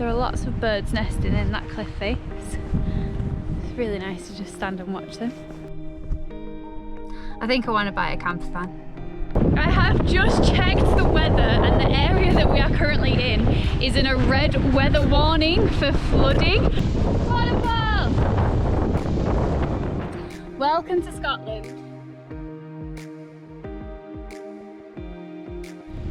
There are lots of birds nesting in that cliff face. It's really nice to just stand and watch them. I think I want to buy a campervan. I have just checked the weather and the area that we are currently in is in a red weather warning for flooding. Waterfalls! Welcome to Scotland.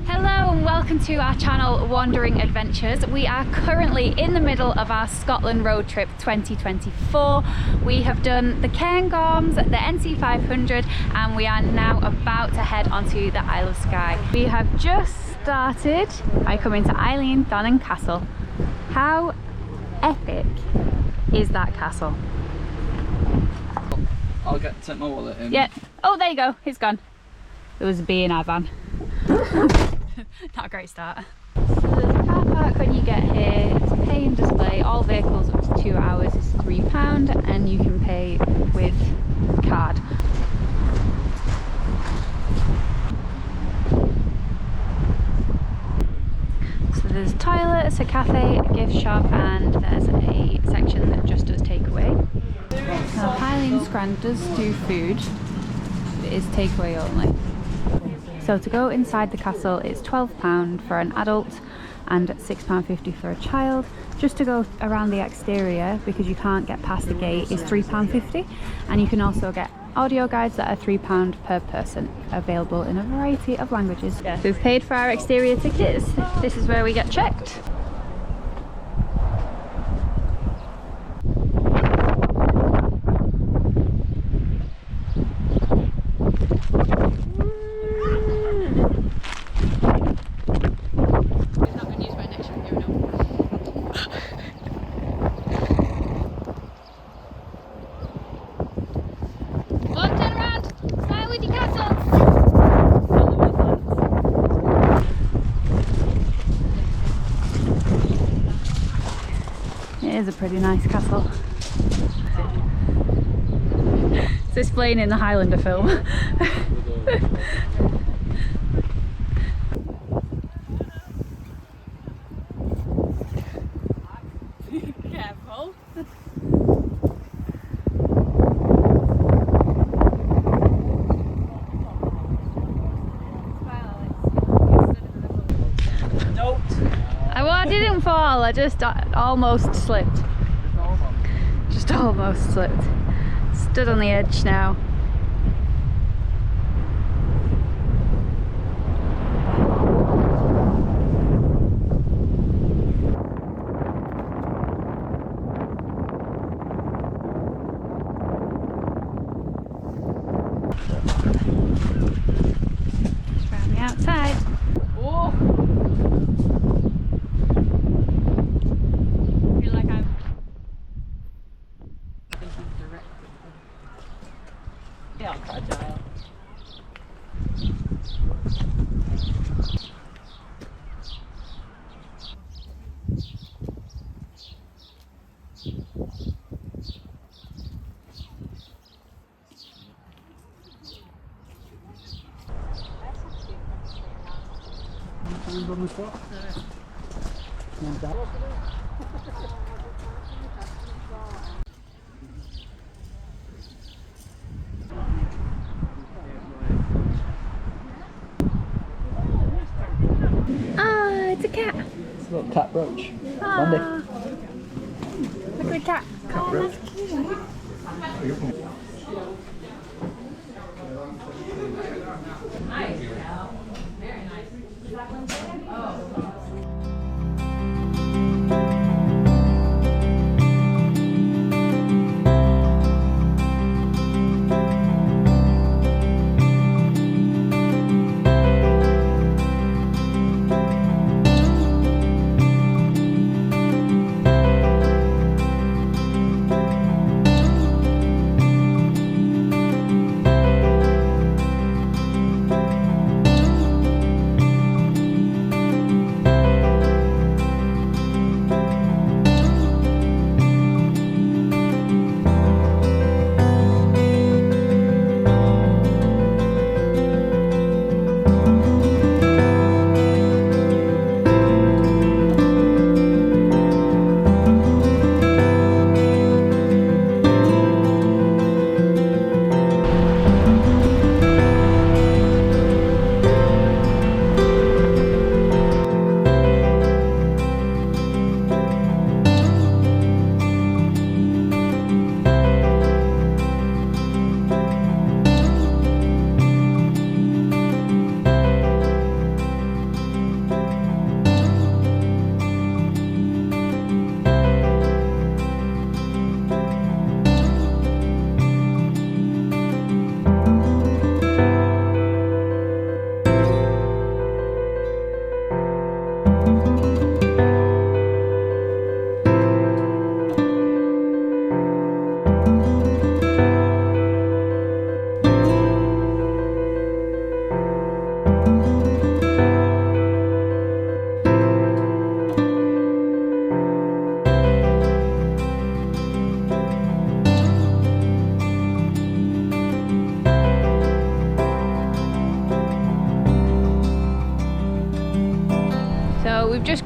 Hello and welcome to our channel Wandering Adventures. We are currently in the middle of our Scotland road trip 2024. We have done the Cairngorms, the NC 500 and we are now about to head onto the Isle of Skye. We have just started by coming to Eilean Donan Castle. How epic is that castle? I'll take my wallet in. Yeah. Oh, there you go. It's gone. There was a bee in our van. Not a great start. So there's a car park when you get here. It's pay and display. All vehicles up to 2 hours is £3 and you can pay with card. So there's toilets, a cafe, a gift shop and there's a section that just does takeaway. Now Highland Scran does do food, but it is takeaway only. So to go inside the castle it's £12 for an adult and £6.50 for a child. Just to go around the exterior, because you can't get past the gate, is £3.50 and you can also get audio guides that are £3 per person, available in a variety of languages. Yeah. We've paid for our exterior tickets. This is where we get checked. It is a pretty nice castle. It's displaying in the Highlander film. Careful. I didn't fall, I just almost slipped. Just almost slipped. Stood on the edge now. Just round the outside. Oh! On the spot? Ah, it's a cat. It's a little cat brooch. Ah. Look at the cat. Cat brooch.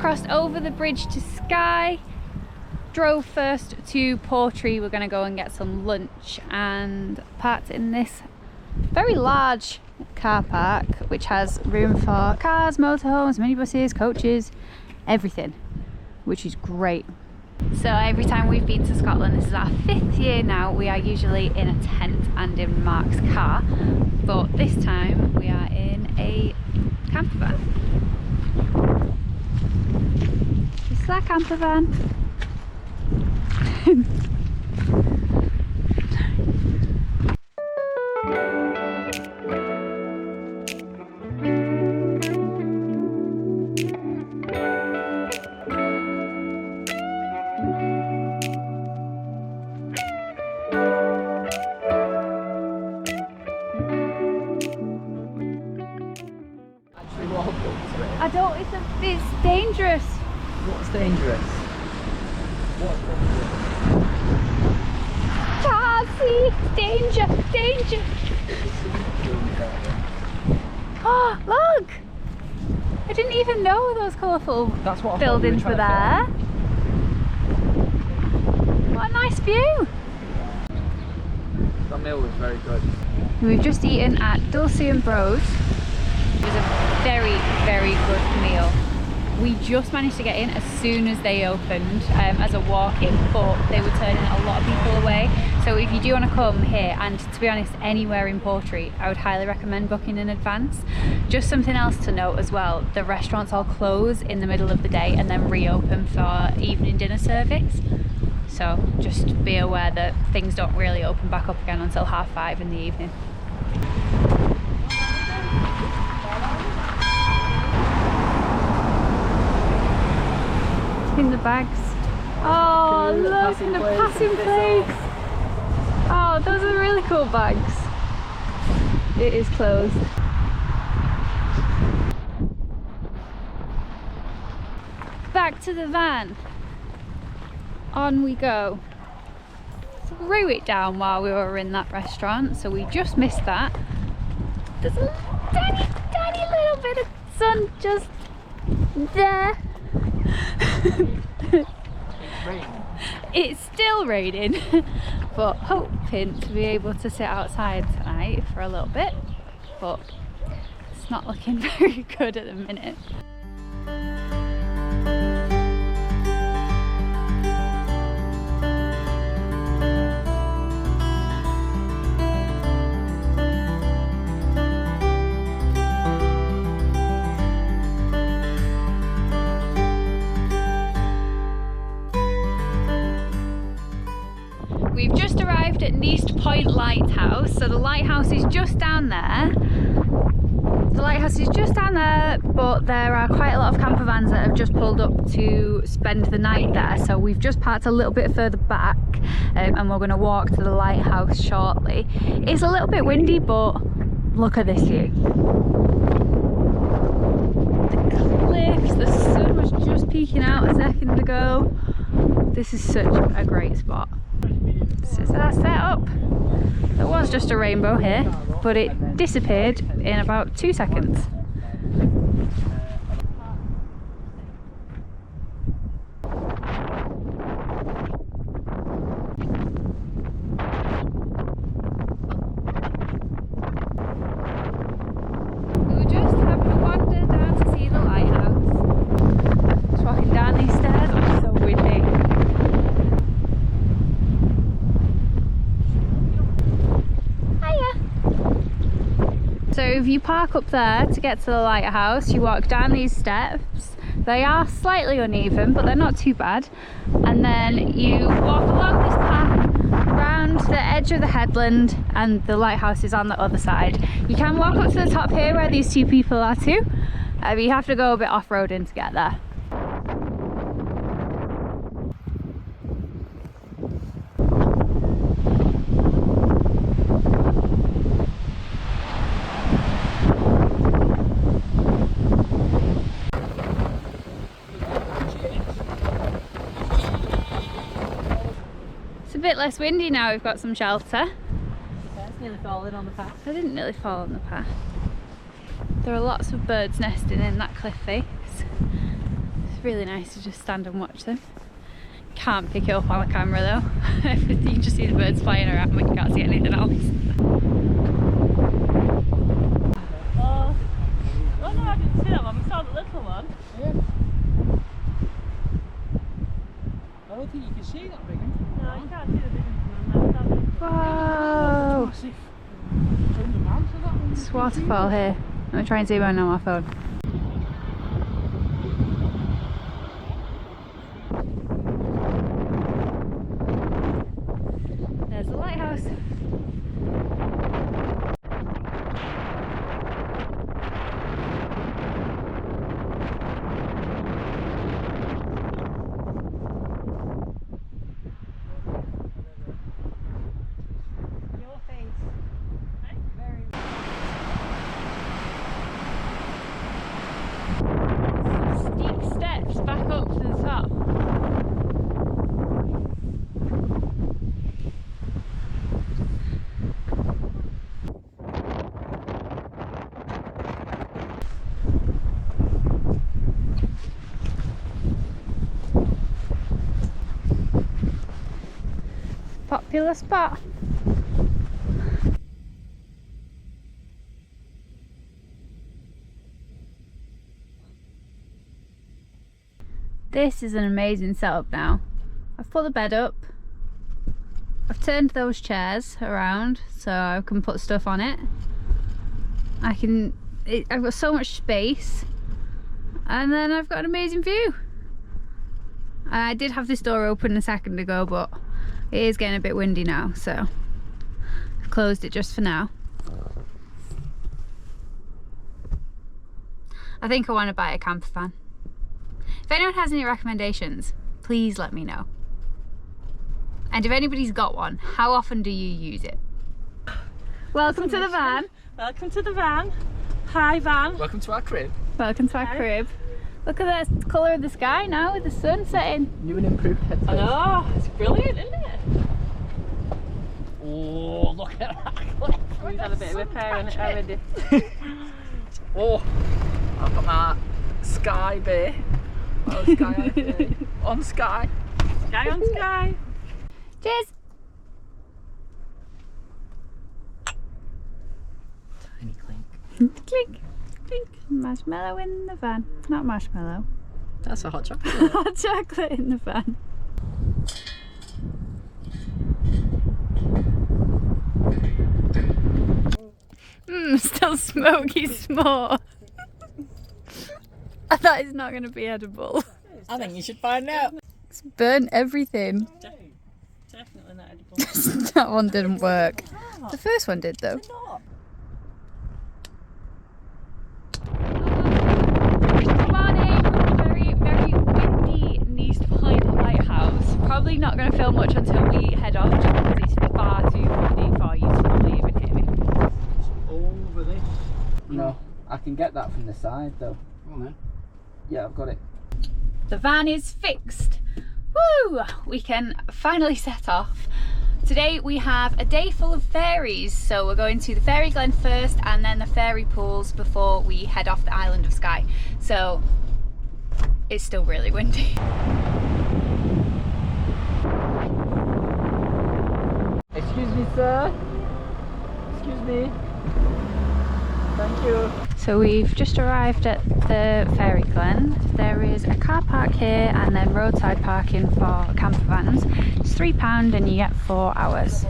crossed over the bridge to Skye, drove first to Portree. We're going to go and get some lunch, and parked in this very large car park which has room for cars, motorhomes, minibuses, coaches, everything, which is great. So every time we've been to Scotland, this is our 5th year now, we are usually in a tent and in Mark's car, but this time we are in a campervan. This is our campervan. I don't, it's dangerous. What's dangerous? What's dangerous? Can't see! Danger! Oh, look! I didn't even know those colourful buildings were there. What a nice view! The meal was very good. We've just eaten at Dulcie and Bros. It was a very, very good meal. We just managed to get in as soon as they opened as a walk-in, but they were turning a lot of people away. So if you do want to come here, and to be honest, anywhere in Portree, I would highly recommend booking in advance. Just something else to note as well, the restaurants all close in the middle of the day and then reopen for evening dinner service. So just be aware that things don't really open back up again until 5:30 in the evening. In the bags. Oh, look, in the passing place. Oh, those are really cool bags. It is closed. Back to the van. On we go. Threw it down while we were in that restaurant, so we just missed that. There's a tiny, tiny little bit of sun just there. It's still raining, but hoping to be able to sit outside tonight for a little bit, but it's not looking very good at the minute. We've just arrived at Neist Point Lighthouse, so the lighthouse is just down there. The lighthouse is just down there, but there are quite a lot of camper vans that have just pulled up to spend the night there, so we've just parked a little bit further back and we're going to walk to the lighthouse shortly. It's a little bit windy, but look at this view. The cliffs, the sun was just peeking out a second ago. This is such a great spot. This is our setup. There was just a rainbow here, but it disappeared in about 2 seconds. We were just having a wander down to see the lighthouse. Just walking down these stairs. It's so windy. So if you park up there to get to the lighthouse, you walk down these steps. They are slightly uneven, but they're not too bad. And then you walk along this path around the edge of the headland, and the lighthouse is on the other side. You can walk up to the top here where these two people are too, but you have to go a bit off-roading to get there. A bit less windy now, we've got some shelter. It's nearly falling on the path. I didn't nearly fall on the path. There are lots of birds nesting in that cliff face. It's really nice to just stand and watch them. Can't pick it up on the camera though. You can just see the birds flying around but you can't see anything else. Oh no, I didn't see that one. We saw the little one. Yeah. I don't think you can see that big one. No, you can't see the big one. Whoa! Massive. From the man to that one. This waterfall here. I'm going to try and zoom in on my phone. There's the lighthouse. Your face. Steep steps back up to the top. Popular spot. This is an amazing setup now. I've put the bed up. I've turned those chairs around so I can put stuff on it. I've got so much space. And then I've got an amazing view. I did have this door open a second ago, but it is getting a bit windy now, so I've closed it just for now. I think I want to buy a campervan. If anyone has any recommendations, please let me know. And if anybody's got one, how often do you use it? Welcome to the van. Welcome to the van. Hi van. Welcome to our crib. Welcome to our crib. Look at the colour of the sky now with the sun setting. New and improved headphones. I know, it's brilliant, isn't it? Oh, look at that. We've had a bit of repair on it already. Oh, I've got my Skye beer. Oh, Skye on Skye. Sky on sky. Cheers! Tiny clink. Clink, clink. Marshmallow in the van. Not marshmallow. That's a hot chocolate. Hot chocolate in the van. Still smoky s'more. That is not going to be edible. I think you should find out. It's burnt everything. Definitely not edible. That one didn't work. The first one did though. Good morning. Very, very windy Neist Point Lighthouse. Probably not going to film much until we head off just because it's far too windy for you to probably even hear me. Over this. No, I can get that from the side though. Come on then. Yeah, I've got it. The van is fixed. Woo! We can finally set off. Today we have a day full of ferries, so we're going to the Fairy Glen first and then the fairy pools before we head off the island of Skye. So it's still really windy. Excuse me, sir. Excuse me. Thank you. So we've just arrived at the Fairy Glen. There is a car park here and then roadside parking for camper vans. It's £3 and you get 4 hours.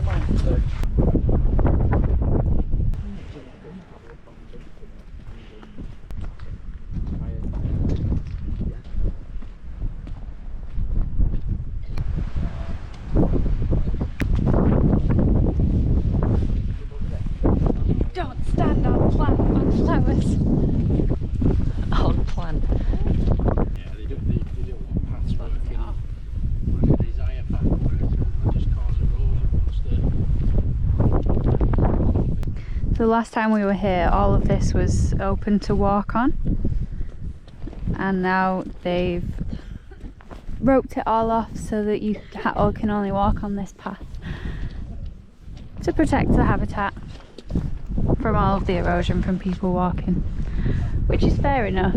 Don't stand on flowers. On plan. Yeah, they don't want paths working. Like a desire path working, they'll just cause erosion once The last time we were here, all of this was open to walk on, and now they've roped it all off so that you all can only walk on this path to protect the habitat from all of the erosion from people walking, which is fair enough.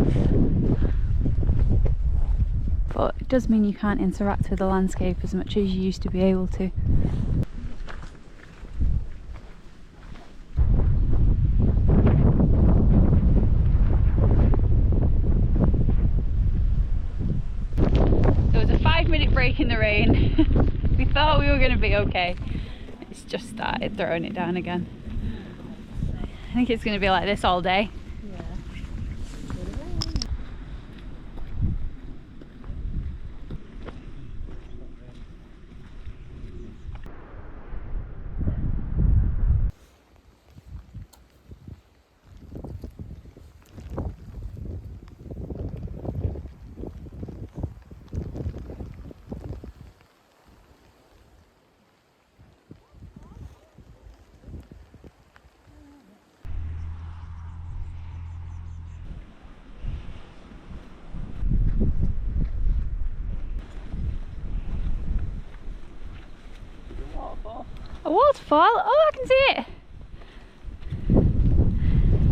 but it does mean you can't interact with the landscape as much as you used to be able to. There was a 5-minute break in the rain. We thought we were going to be okay. It's just started throwing it down again. I think it's going to be like this all day. A waterfall? Oh, I can see it!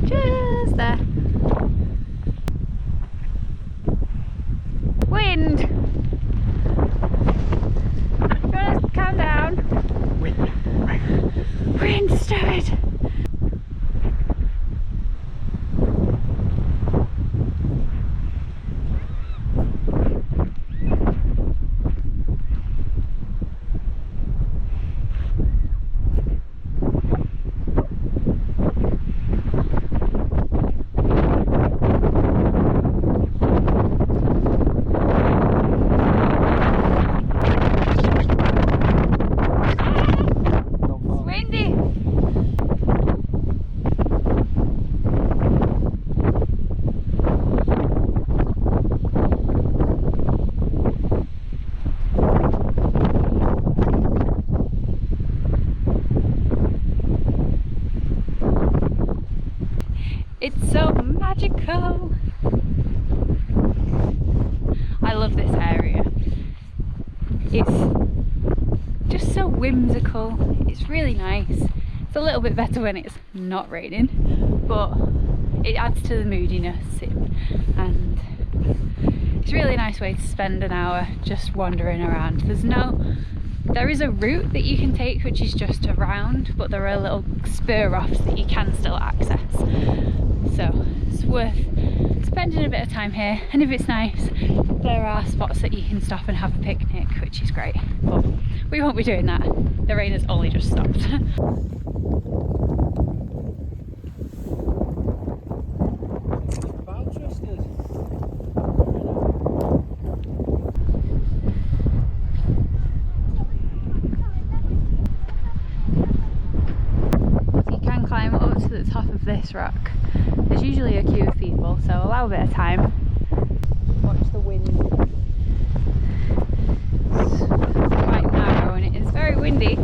Just there. Wind! You want to calm down? Wind, stop it! It's so magical. I love this area. It's just so whimsical. It's really nice. It's a little bit better when it's not raining, but it adds to the moodiness, and it's a really nice way to spend an hour just wandering around. There is a route that you can take which is just around, but there are little spur offs that you can still access. So it's worth spending a bit of time here, and if it's nice, there are spots that you can stop and have a picnic, which is great. But we won't be doing that. The rain has only just stopped. Top of this rock. There's usually a queue of people, so allow a bit of time. Watch the wind. It's quite narrow and it is very windy.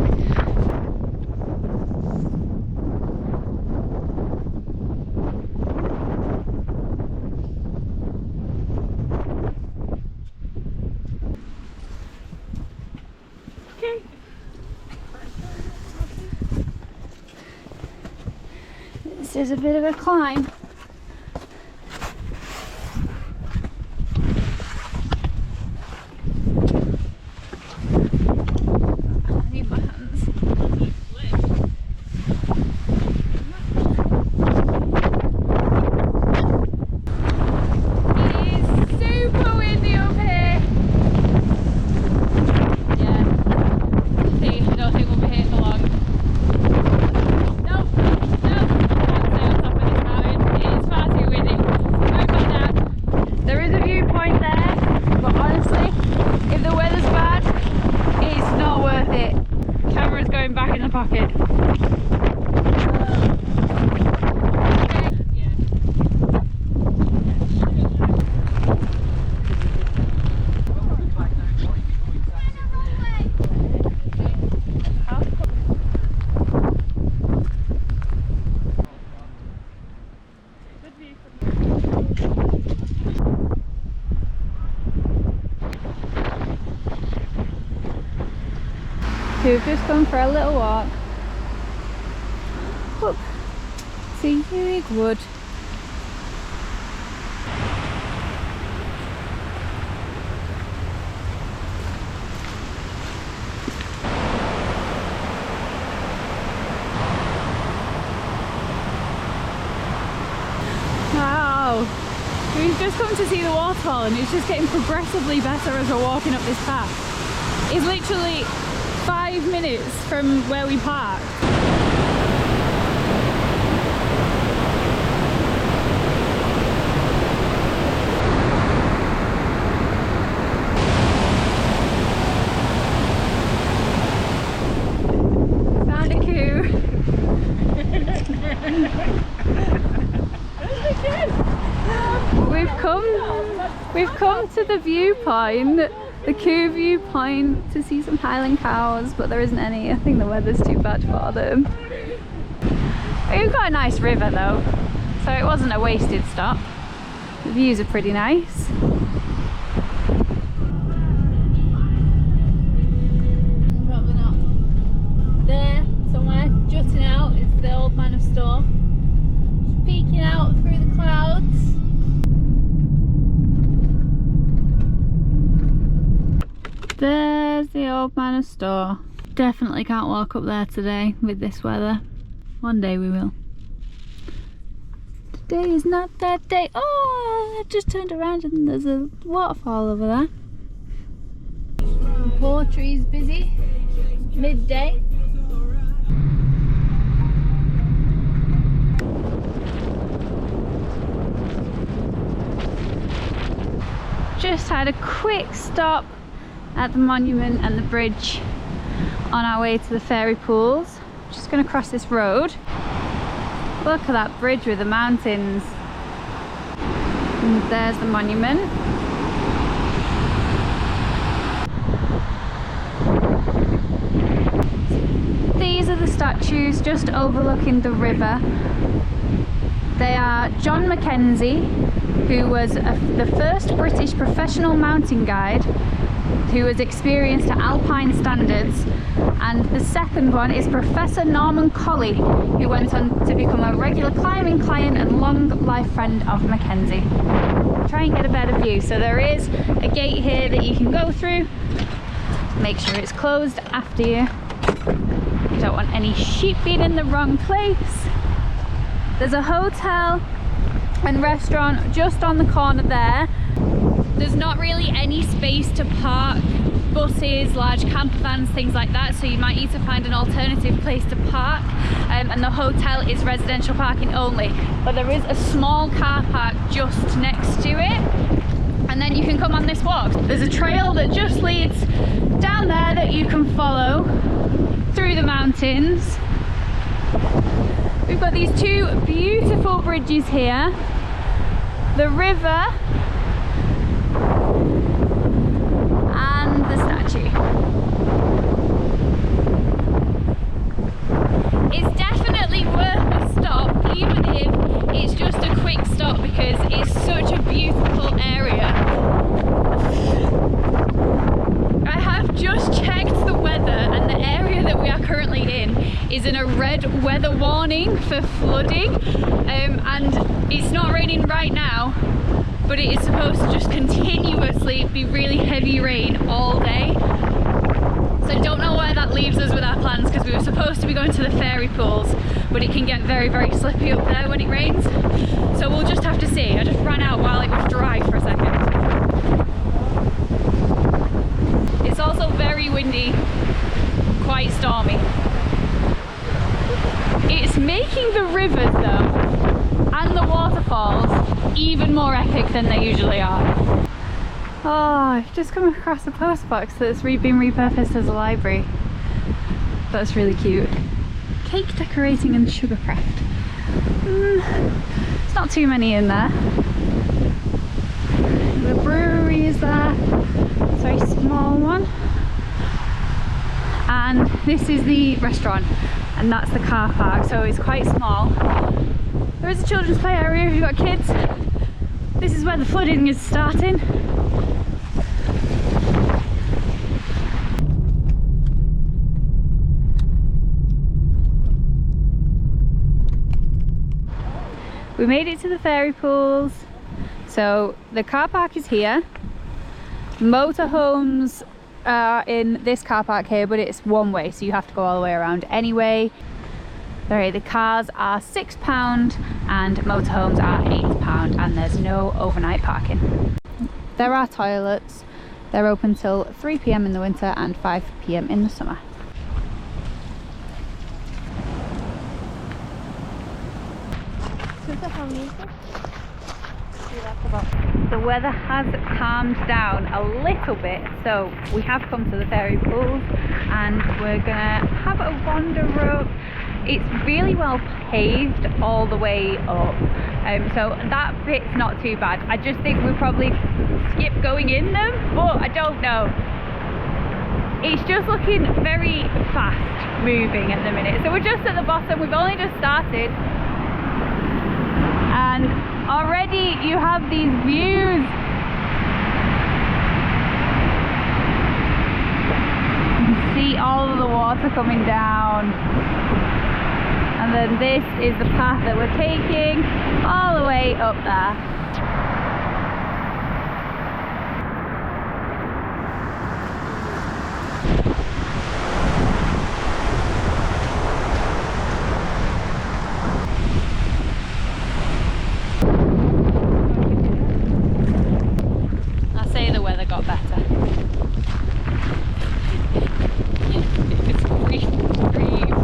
Okay. This is a bit of a climb. I need my hands. It is super windy up here. Yeah. I don't think we'll be here for long. Nope. There is a viewpoint there, but honestly, if the weather's bad, it's not worth it. Camera's going back in the pocket. So we've just gone for a little walk. Look, see big wood. just come to see the waterfall, and it's just getting progressively better as we're walking up this path. It's literally 5 minutes from where we parked. Found a coo. We've come to the viewpoint, the Coe viewpoint, to see some Highland cows, but there isn't any. I think the weather's too bad for them. We've got a nice river though, so it wasn't a wasted stop. The views are pretty nice. Probably not. There, somewhere, jutting out, is the Old Man of Storr. Peeking out through the clouds. There's the Old Man of Storr. Definitely can't walk up there today with this weather. One day we will. Today is not that day. Oh, I just turned around and there's a waterfall over there. Portree's busy. Midday. Just had a quick stop at the monument and the bridge on our way to the fairy pools. Just going to cross this road. Look at that bridge with the mountains. And there's the monument. These are the statues just overlooking the river. They are John Mackenzie, who was the first British professional mountain guide who was experienced to alpine standards, and the second one is Professor Norman Colley, who went on to become a regular climbing client and long life friend of Mackenzie. Try and get a better view. So there is a gate here that you can go through. Make sure it's closed after you. You don't want any sheep being in the wrong place. There's a hotel and restaurant just on the corner there. There's not really any space to park buses, large camper vans, things like that, so you might need to find an alternative place to park, and the hotel is residential parking only, but there is a small car park just next to it, and then you can come on this walk. There's a trail that just leads down there that you can follow through the mountains. We've got these two beautiful bridges here, the river and the statue. It's definitely worth a stop, even if it's just a quick stop, because it's such a beautiful area. I have just checked the weather, and the area that we are currently in is in a red weather warning for flooding, and it's not raining right now, but it is supposed to just continuously be really heavy rain all day. So I don't know where that leaves us with our plans, because we were supposed to be going to the fairy pools, but it can get very, very slippy up there when it rains. So we'll just have to see. I just ran out while it was dry for a second. It's also very windy, quite stormy. It's making the rivers though, and the waterfalls, even more epic than they usually are. Oh, I've just come across a post box that's been repurposed as a library. That's really cute. Cake decorating and sugarcraft. It's not too many in there. The brewery is there. It's a very small one. And this is the restaurant, and that's the car park, so it's quite small. There is a children's play area if you've got kids. This is where the flooding is starting. We made it to the fairy pools. So the car park is here. Motorhomes are in this car park here, but it's one way, so you have to go all the way around anyway. Sorry, the cars are £6 and motorhomes are £8, and there's no overnight parking. There are toilets. They're open till 3 PM in the winter and 5 PM in the summer. The weather has calmed down a little bit, so we have come to the fairy pools and we're gonna have a wander up. It's really well paved all the way up, so that bit's not too bad. I just think we'll probably skip going in them, but I don't know. It's just looking very fast moving at the minute. So we're just at the bottom, we've only just started, and already you have these views. You can see all of the water coming down. And then this is the path that we're taking all the way up there. I say the weather got better. It's breathe.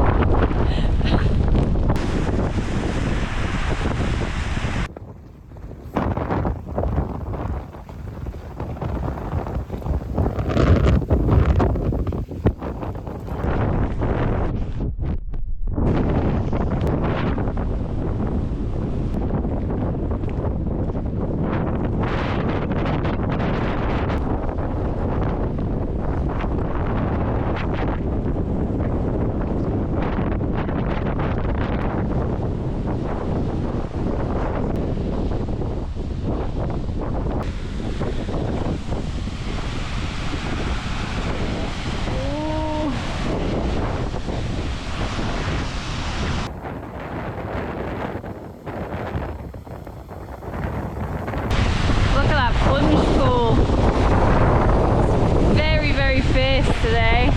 Today.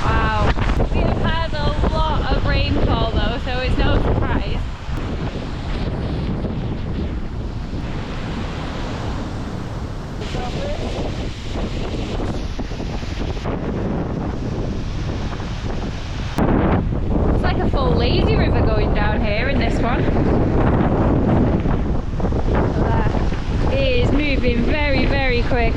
Wow. We have had a lot of rainfall though, so it's no surprise. It's like a full lazy river going down here in this one. It is moving very, very quick.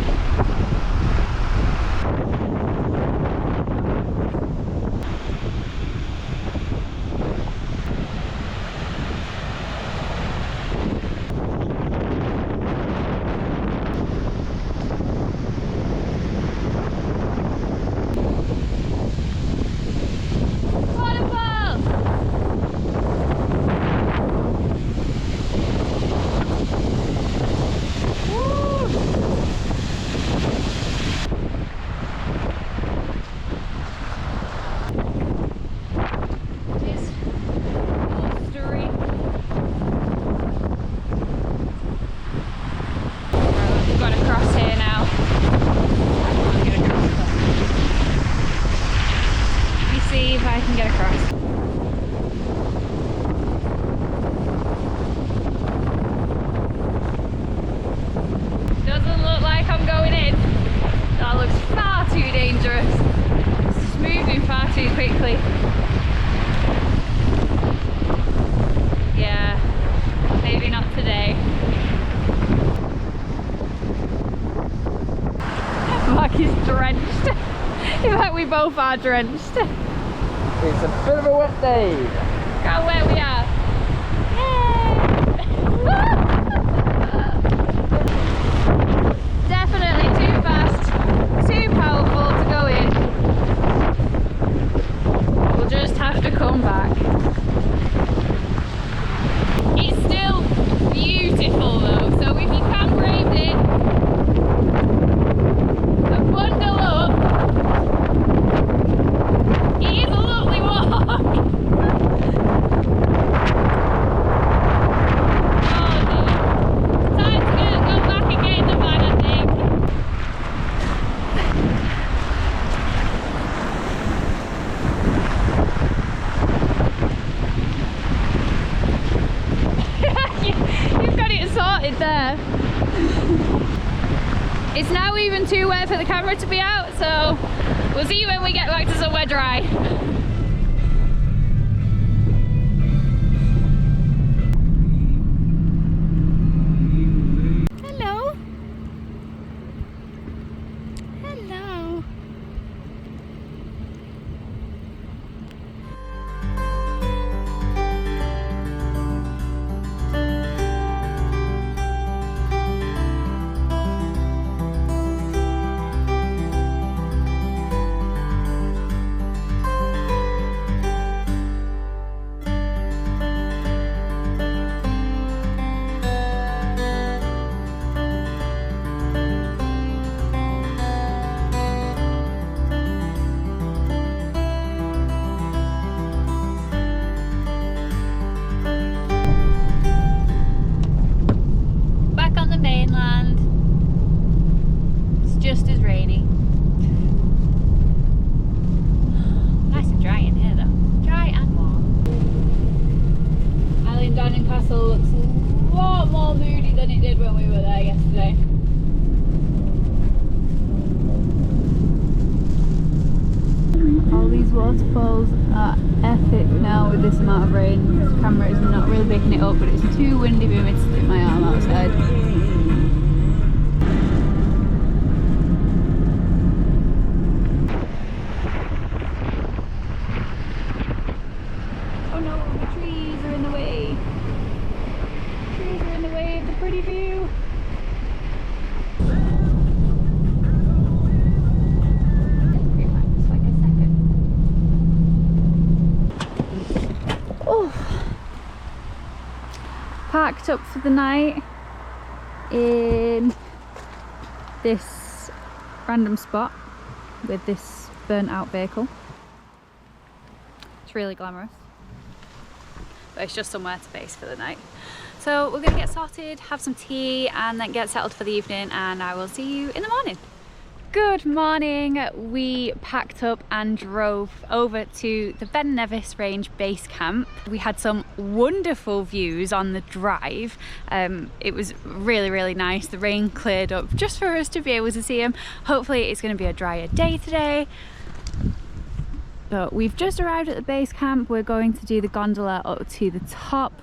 We both are drenched. It's a bit of a wet day. Look how wet we are. Yay! Definitely too fast, too powerful to go in. We'll just have to come back. It's still beautiful though, so if you can brave it and bundle up, it is a lovely walk. It's now even too wet for the camera to be out, so we'll see you when we get back to somewhere dry. Hello. Hello. Mainland. It's just as rainy. Nice and dry in here though. Dry and warm. Eilean Donan Castle looks a lot more moody than it did when we were there yesterday. All these waterfalls are epic now with this amount of rain. This camera is not really picking it up, but it's too windy for me to stick my arm outside. Oh no, the trees are in the way. Trees are in the way of the pretty view. Parked up for the night in this random spot with this burnt out vehicle. It's really glamorous, but it's just somewhere to base for the night. So we're going to get sorted, have some tea and then get settled for the evening, and I will see you in the morning. Good morning. We packed up and drove over to the Ben Nevis Range base camp. We had some wonderful views on the drive. It was really nice. The rain cleared up just for us to be able to see them. Hopefully it's going to be a drier day today. But we've just arrived at the base camp. We're going to do the gondola up to the top,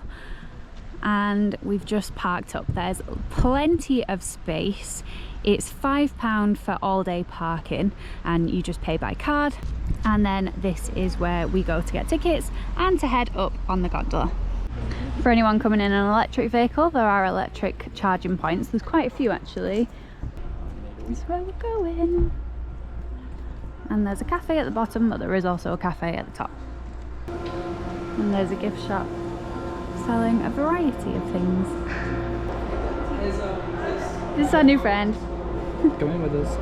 and we've just parked up. There's plenty of space. It's £5 for all day parking and you just pay by card. And then this is where we go to get tickets and to head up on the gondola. For anyone coming in an electric vehicle, there are electric charging points. There's quite a few actually. This is where we're going. And there's a cafe at the bottom, but there is also a cafe at the top. And there's a gift shop selling a variety of things. This is our new friend. Come in with us.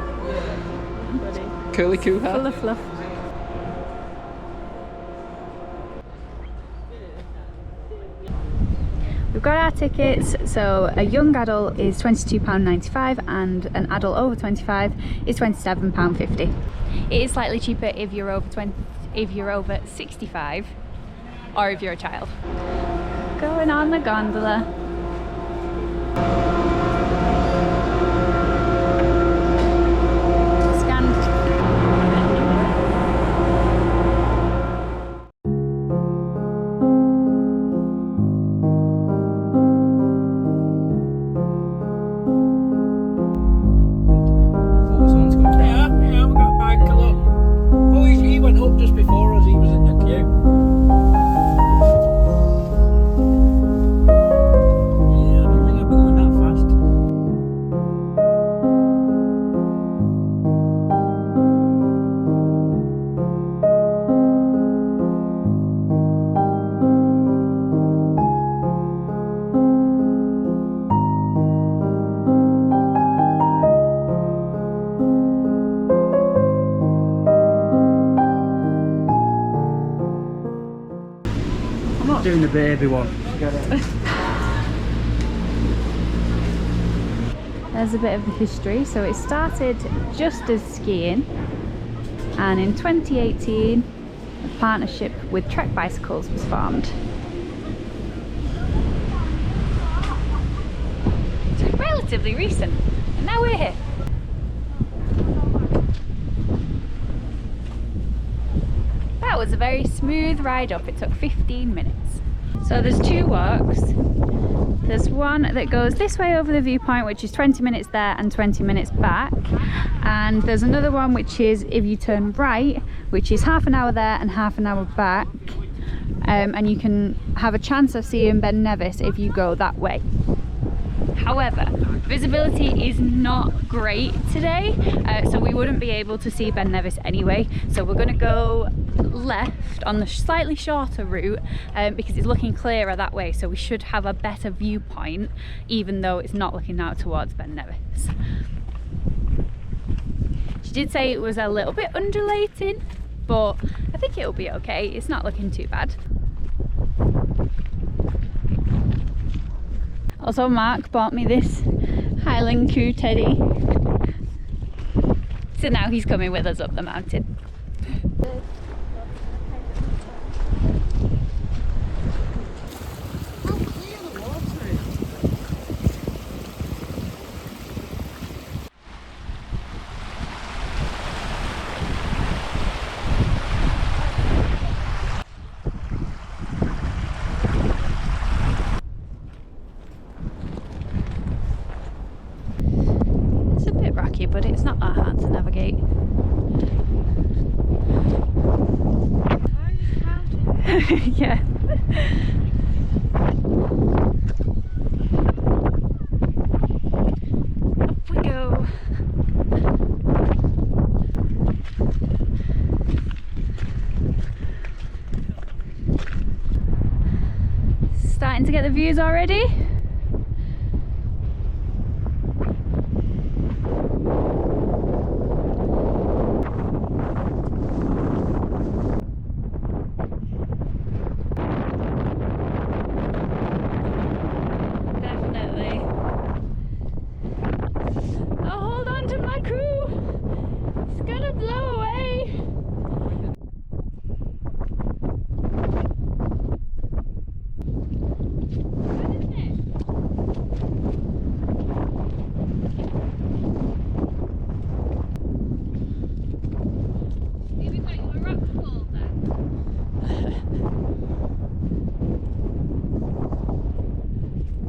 Curly Coo hat. Full of fluff. We've got our tickets, so a young adult is £22.95 and an adult over 25 is £27.50. It is slightly cheaper if you're over 65 or if you're a child. Going on the gondola. Doing the baby one. Forget it. There's a bit of the history. So it started just as skiing, and in 2018 a partnership with Trek Bicycles was formed. It's relatively recent, and now we're here. very smooth ride up. It took 15 minutes. So there's two walks. There's one that goes this way over the viewpoint, which is 20 minutes there and 20 minutes back. And there's another one which is if you turn right, which is half an hour there and half an hour back. And you can have a chance of seeing Ben Nevis if you go that way. However, visibility is not great today, so we wouldn't be able to see Ben Nevis anyway. So we're going to go left on the slightly shorter route because it's looking clearer that way, so we should have a better viewpoint even though it's not looking out towards Ben Nevis. She did say it was a little bit undulating, but I think it'll be okay. It's not looking too bad. Also, Mark bought me this Highland Coe teddy, so now he's coming with us up the mountain. But it's not that hard to navigate. Yeah. Up we go. Starting to get the views already.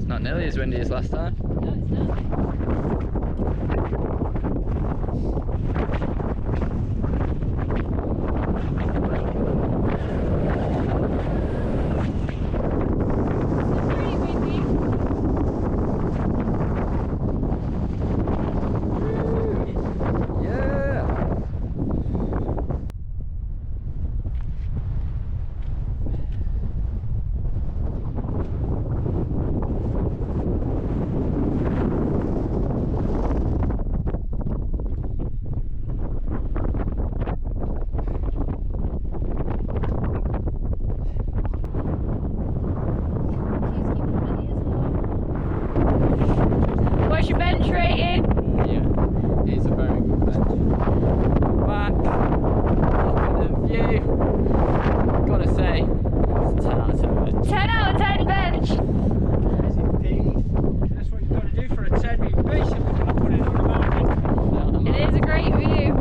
Not nearly as windy as last time. No, it's not. What's your bench rating? Yeah, it's a very good bench. What? Look at the view. Gotta say, it's 10 out of 10 bench. 10 out of 10 bench! Yes, indeed. That's what you've got to do for a 10. You basically got to put it on a mountain. It is a great view.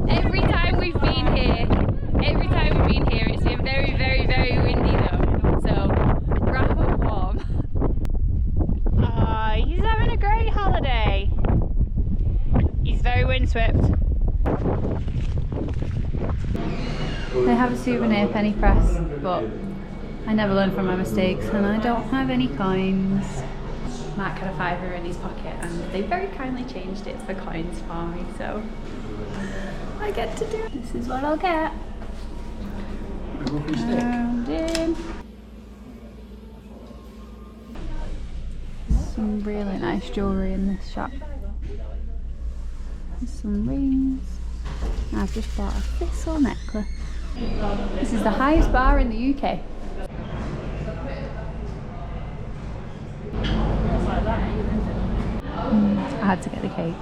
Every time we've been here, it's been very, very, very windy though. So, wrap up warm. Ah, he's having a great holiday. He's very windswept. They have a souvenir penny press, but I never learn from my mistakes and I don't have any coins. Mark had a £5 in his pocket and they very kindly changed it for coins for me, so I get to do it. This is what I'll get. Round in. Some really nice jewellery in this shop. There's some rings. I've just bought a thistle necklace. This is the highest bar in the UK. I had to get the cake.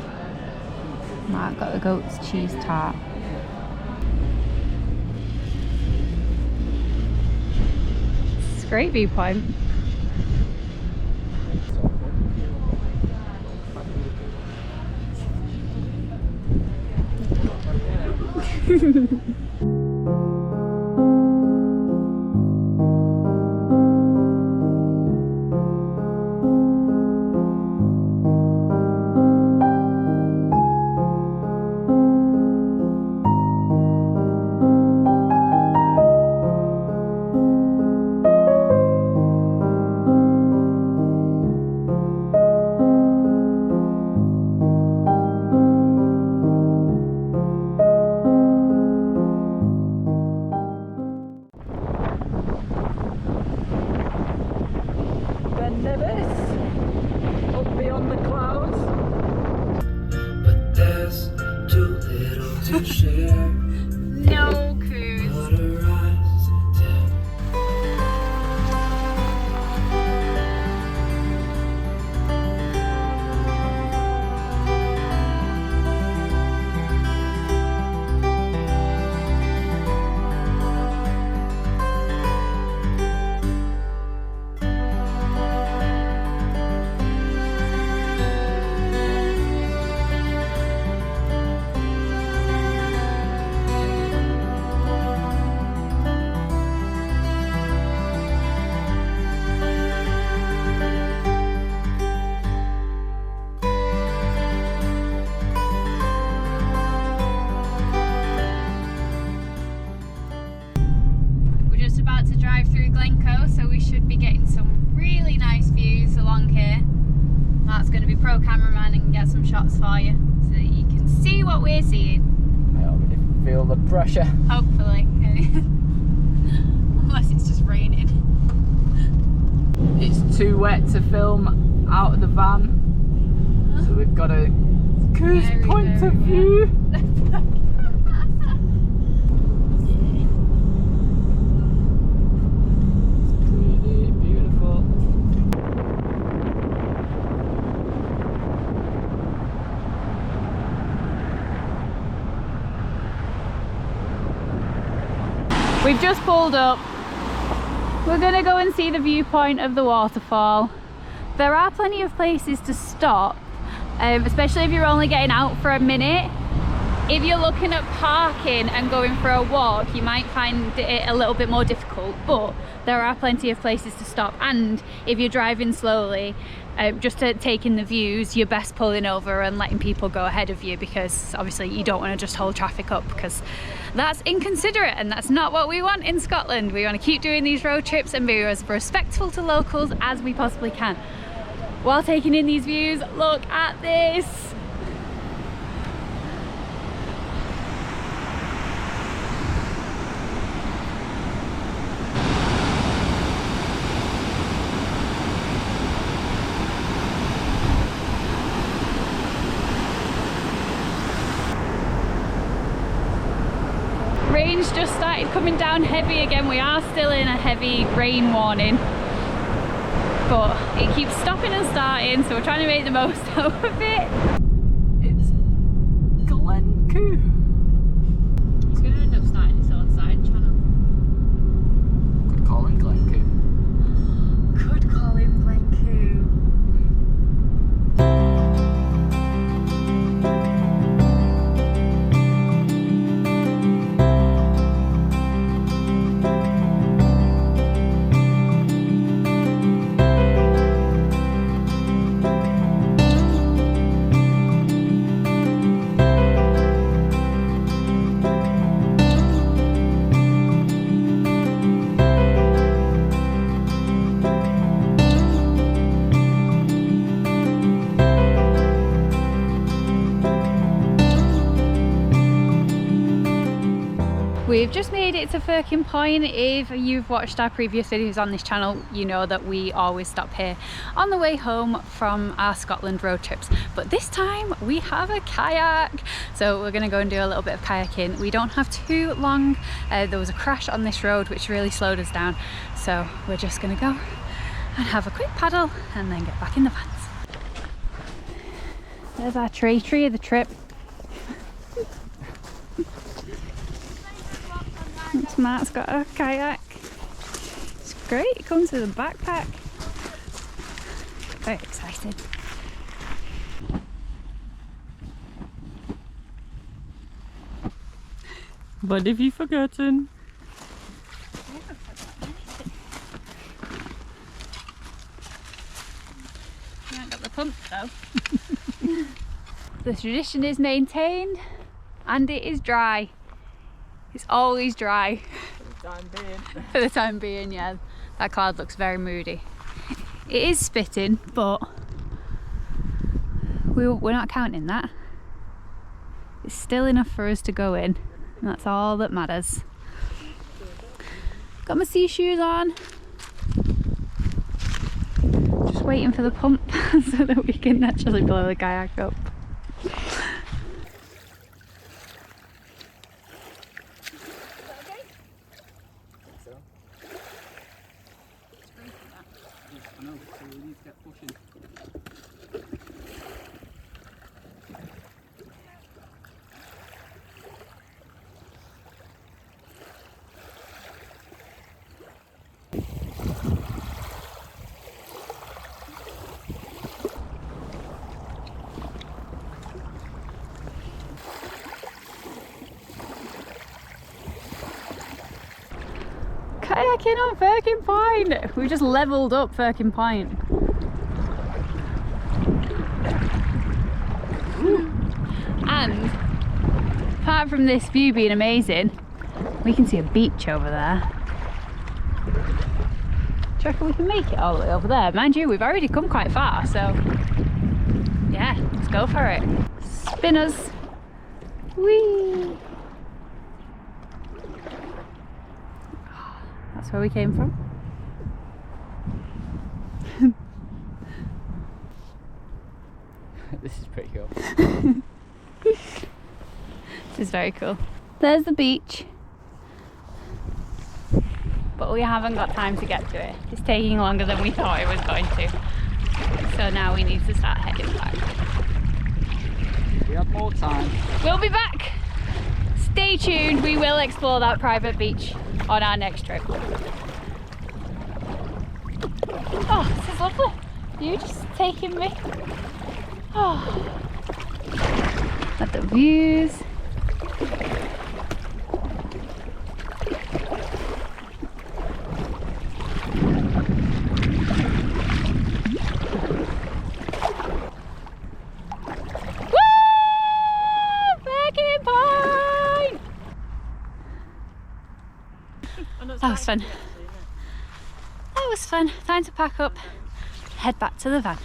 Mark got the goat's cheese tart. It's a great viewpoint. No cruise. About to drive through Glen Coe, so we should be getting some really nice views along here. Mark's going to be pro cameraman and get some shots for you so that you can see what we're seeing. I already feel the pressure. Hopefully. Unless it's just raining. It's too wet to film out of the van, so we've got a cruise point of view. We've just pulled up. We're gonna go and see the viewpoint of the waterfall. There are plenty of places to stop, especially if you're only getting out for a minute. If you're looking at parking and going for a walk, you might find it a little bit more difficult, but there are plenty of places to stop. And if you're driving slowly, just to take in the views, you're best pulling over and letting people go ahead of you, because obviously you don't want to just hold traffic up, because that's inconsiderate and that's not what we want in Scotland. We want to keep doing these road trips and be as respectful to locals as we possibly can while taking in these views. Look at this. Rain's just started coming down heavy again. We are still in a heavy rain warning, but it keeps stopping and starting, so we're trying to make the most out of it. It's Glen Coe. It's going to end up starting its own side channel. Could call him Glen Coe. Could call him Glen Coe. We've just made it to Firkin Point. If you've watched our previous videos on this channel, you know that we always stop here on the way home from our Scotland road trips. But this time we have a kayak. So we're gonna go and do a little bit of kayaking. We don't have too long. There was a crash on this road which really slowed us down. So we're just gonna go and have a quick paddle and then get back in the vans. There's our tree of the trip. Matt's got a kayak. It's great, it comes with a backpack. Very excited. What have you forgotten? I haven't forgotten anything. You haven't got the pump though. The tradition is maintained and it is dry. It's always dry. For the time being. For the time being, yeah. That cloud looks very moody. It is spitting, but we're not counting that. It's still enough for us to go in, and that's all that matters. Got my sea shoes on. Just waiting for the pump so that we can actually blow the kayak up. pushing. Kayaking on Firkin Point! We just levelled up Firkin Point. And apart from this view being amazing, we can see a beach over there. Do you reckon we can make it all the way over there? Mind you, we've already come quite far, so yeah, let's go for it. Spinners! Whee! That's where we came from. This is pretty cool. This is very cool. There's the beach. But we haven't got time to get to it. It's taking longer than we thought it was going to. So now we need to start heading back. We have more time. We'll be back. Stay tuned. We will explore that private beach on our next trip. Oh, this is lovely. You just taking me. Oh, at the views. That was fun. That was fun. Time to pack up, head back to the van.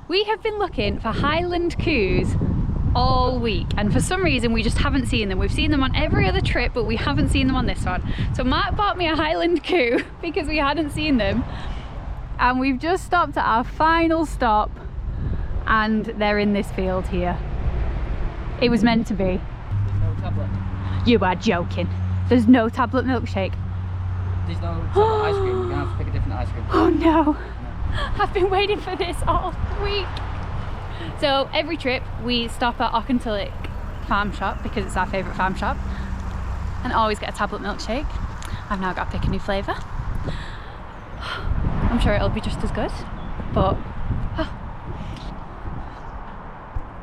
We have been looking for Highland coos all week, and for some reason we just haven't seen them. We've seen them on every other trip, but we haven't seen them on this one. So Mark bought me a Highland coo because we hadn't seen them, and we've just stopped at our final stop, and they're in this field here. It was meant to be. There's no tablet. You are joking. There's no tablet milkshake. There's no tablet ice cream. You're gonna have to pick a different ice cream. Oh no. I've been waiting for this all week. So every trip we stop at Auchintillick farm shop because it's our favourite farm shop, and always get a tablet milkshake. I've now got to pick a new flavour. I'm sure it'll be just as good, but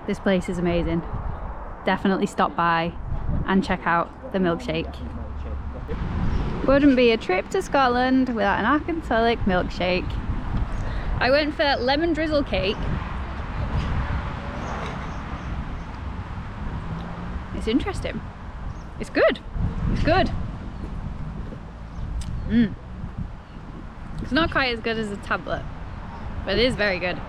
this place is amazing. Definitely stop by and check out the milkshake. Wouldn't be a trip to Scotland without an Auchintillick milkshake. I went for lemon drizzle cake. It's interesting. It's good. It's good. It's not quite as good as a tablet, but it is very good.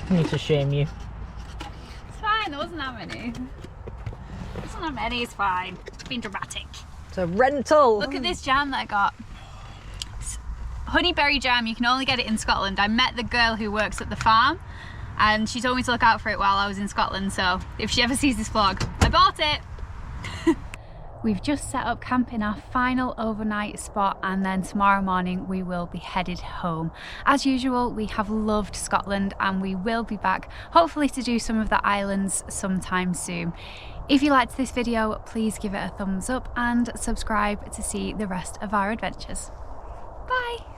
I need to shame you. It's fine, there wasn't that many. There wasn't that many, it's fine. It's been dramatic. It's a rental! Look at this jam that I got. It's honeyberry jam, you can only get it in Scotland. I met the girl who works at the farm and she told me to look out for it while I was in Scotland, so if she ever sees this vlog, I bought it! We've just set up camp in our final overnight spot, and then tomorrow morning we will be headed home. As usual, we have loved Scotland and we will be back, hopefully to do some of the islands sometime soon. If you liked this video, please give it a thumbs up and subscribe to see the rest of our adventures. Bye!